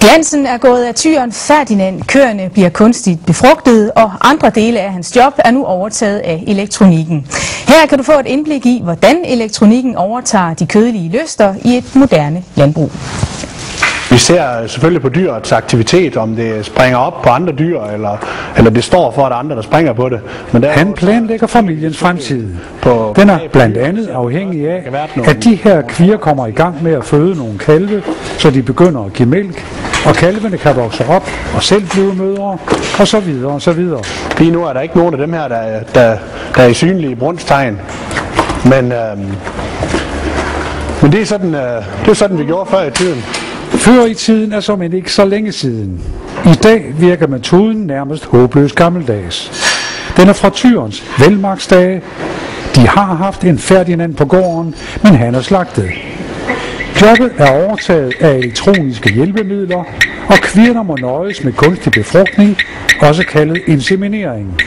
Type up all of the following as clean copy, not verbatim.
Glansen er gået af tyren Ferdinand. Køerne bliver kunstigt befrugtet, og andre dele af hans job er nu overtaget af elektronikken. Her kan du få et indblik i, hvordan elektronikken overtager de kødelige lyster i et moderne landbrug. Vi ser selvfølgelig på dyrets aktivitet, om det springer op på andre dyr, eller det står for, at der er andre, der springer på det. Men han planlægger familiens fremtid. Den er blandt andet afhængig af, at de her kvier kommer i gang med at føde nogle kalve, så de begynder at give mælk, og kalvene kan vokse op og selv blive mødre, og så videre og så videre. Lige nu er der ikke nogen af dem her, der er i synlige brunsttegn, men det er sådan, vi gjorde før i tiden. Før i tiden er såmænd ikke så længe siden. I dag virker metoden nærmest håbløst gammeldags. Den er fra tyrens velmagtsdage. De har haft en Ferdinand på gården, men han er slagtet. Jobbet er overtaget af elektroniske hjælpemidler, og kvinder må nøjes med kunstig befrugtning, også kaldet inseminering.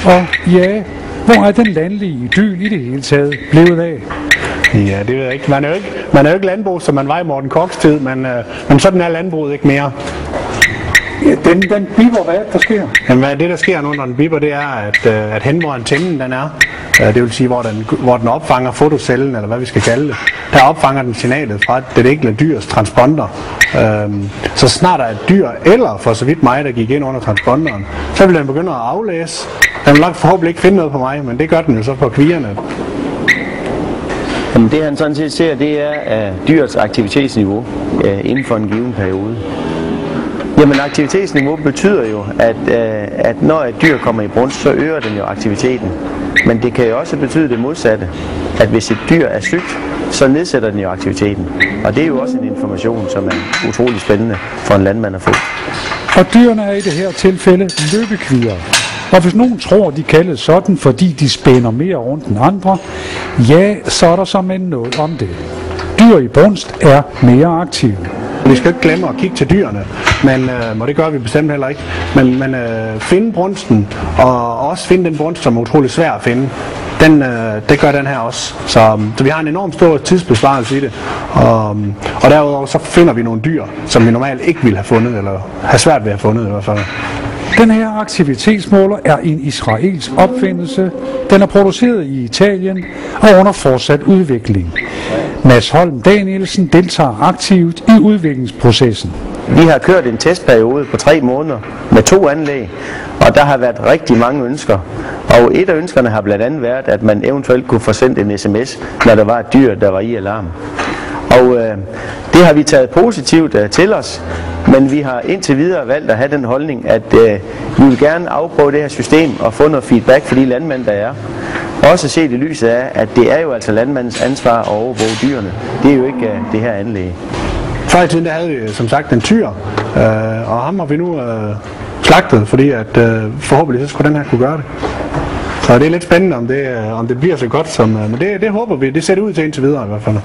Og ja, hvor er den landlige idyl i det hele taget blevet af? Ja, det ved jeg ikke. Man er jo ikke landbrug, som man var i Morten Korchs tid, men sådan er landbruget ikke mere. Ja, den bipper, hvad der sker? Jamen, det der sker nu, når den bipper, det er, at hen hvor antennen den er, det vil sige, hvor den opfanger fotocellen, eller hvad vi skal kalde det, der opfanger den signalet fra det enkelte dyrs transponder. Så snart der er et dyr, eller for så vidt mig, der gik ind under transponderen, så vil den begynde at aflæse. Den vil forhåbentlig ikke finde noget på mig, men det gør den jo så på kvierne. Jamen det han sådan set ser, det er dyrets aktivitetsniveau inden for en given periode. Jamen aktivitetsniveau betyder jo, at når et dyr kommer i brunst, så øger den jo aktiviteten. Men det kan jo også betyde det modsatte, at hvis et dyr er sygt, så nedsætter den jo aktiviteten. Og det er jo også en information, som er utrolig spændende for en landmand at få. Og dyrene er i det her tilfælde løbekvier. Og hvis nogen tror, de kaldes sådan, fordi de spænder mere rundt end andre, ja, så er der såmænd noget om det. Dyr i brunst er mere aktive. Vi skal ikke glemme at kigge til dyrene, og det gør vi bestemt heller ikke. Men finde brunsten, og også finde den brunst, som er utrolig svær at finde, det gør den her også. Så vi har en enormt stor tidsbesparelse i det. Og derudover så finder vi nogle dyr, som vi normalt ikke ville have fundet, eller have svært ved at have fundet i hvert fald. Den her aktivitetsmåler er en israelsk opfindelse. Den er produceret i Italien og under fortsat udvikling. Mads Holm Danielsen deltager aktivt i udviklingsprocessen. Vi har kørt en testperiode på 3 måneder med 2 anlæg, og der har været rigtig mange ønsker. Og et af ønskerne har blandt andet været, at man eventuelt kunne få sendt en sms, når der var et dyr, der var i alarm. Og det har vi taget positivt til os, men vi har indtil videre valgt at have den holdning, at vi vil gerne afprøve det her system og få noget feedback for de landmænd, der er. Også set i lyset af, at det er jo altså landmandens ansvar at overvåge dyrene. Det er jo ikke det her anlæg. Før i tiden der havde vi som sagt en tyr, og ham har vi nu slagtet, fordi at forhåbentlig så skulle den her kunne gøre det. Så det er lidt spændende, om det bliver så godt, men det håber vi. Det ser det ud til indtil videre i hvert fald.